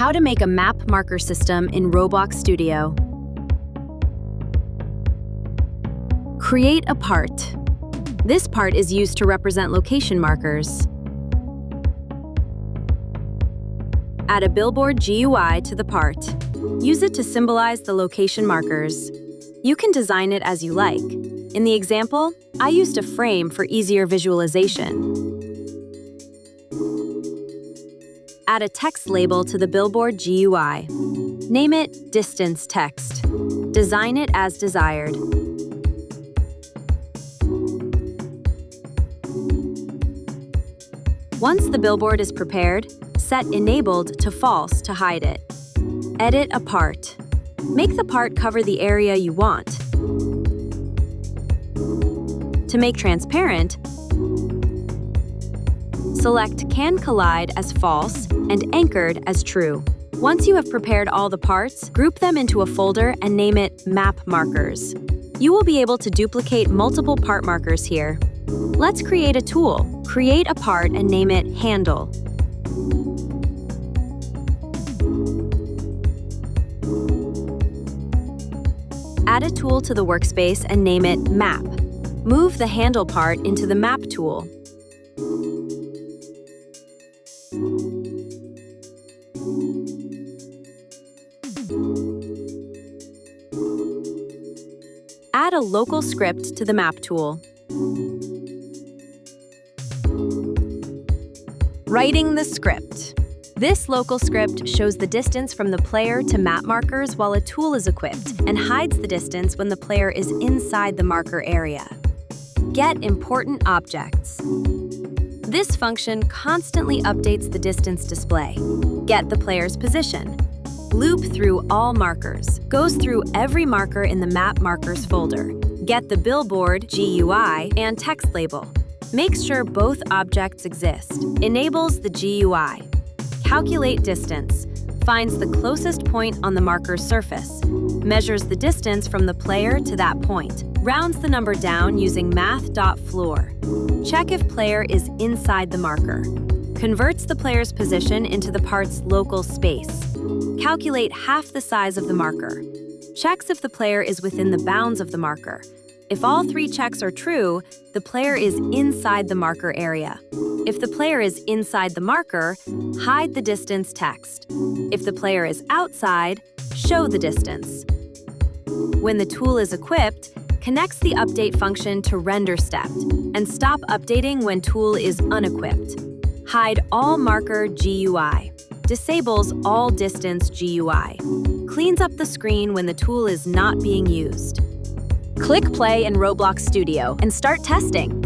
How to make a map marker system in Roblox Studio. Create a part. This part is used to represent location markers. Add a billboard GUI to the part. Use it to symbolize the location markers. You can design it as you like. In the example, I used a frame for easier visualization. Add a text label to the billboard GUI. Name it Distance Text. Design it as desired. Once the billboard is prepared, set Enabled to False to hide it. Edit a part. Make the part cover the area you want. To make transparent, select Can Collide as false and Anchored as true. Once you have prepared all the parts, group them into a folder and name it Map Markers. You will be able to duplicate multiple part markers here. Let's create a tool. Create a part and name it Handle. Add a tool to the workspace and name it Map. Move the handle part into the Map tool. Add a local script to the Map tool. Writing the script. This local script shows the distance from the player to map markers while a tool is equipped and hides the distance when the player is inside the marker area. Get important objects. This function constantly updates the distance display. Get the player's position. Loop through all markers. Goes through every marker in the Map Markers folder. Get the billboard, GUI, and text label. Makes sure both objects exist. Enables the GUI. Calculate distance. Finds the closest point on the marker's surface. Measures the distance from the player to that point. Rounds the number down using math.floor. Check if player is inside the marker. Converts the player's position into the part's local space. Calculate half the size of the marker. Checks if the player is within the bounds of the marker. If all three checks are true, the player is inside the marker area. If the player is inside the marker, hide the distance text. If the player is outside, show the distance. When the tool is equipped, connects the update function to render step and stop updating when tool is unequipped. Hide all marker GUI. Disables all distance GUI. Cleans up the screen when the tool is not being used. Click play in Roblox Studio and start testing.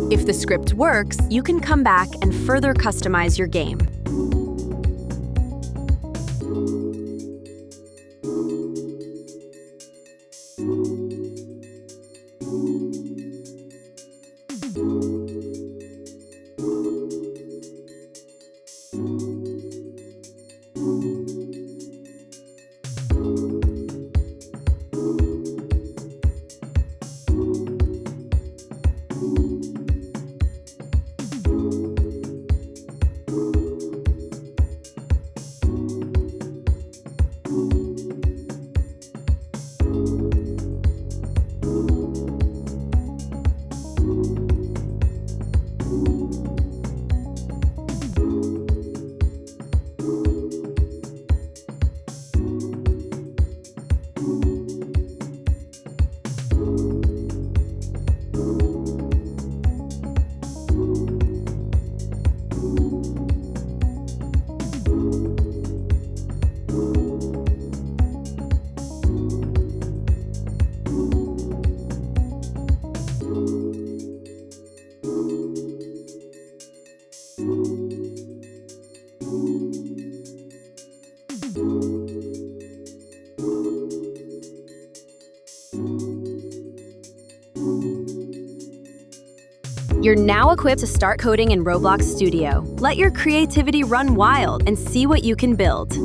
If the script works, you can come back and further customize your game. You're now equipped to start coding in Roblox Studio. Let your creativity run wild and see what you can build.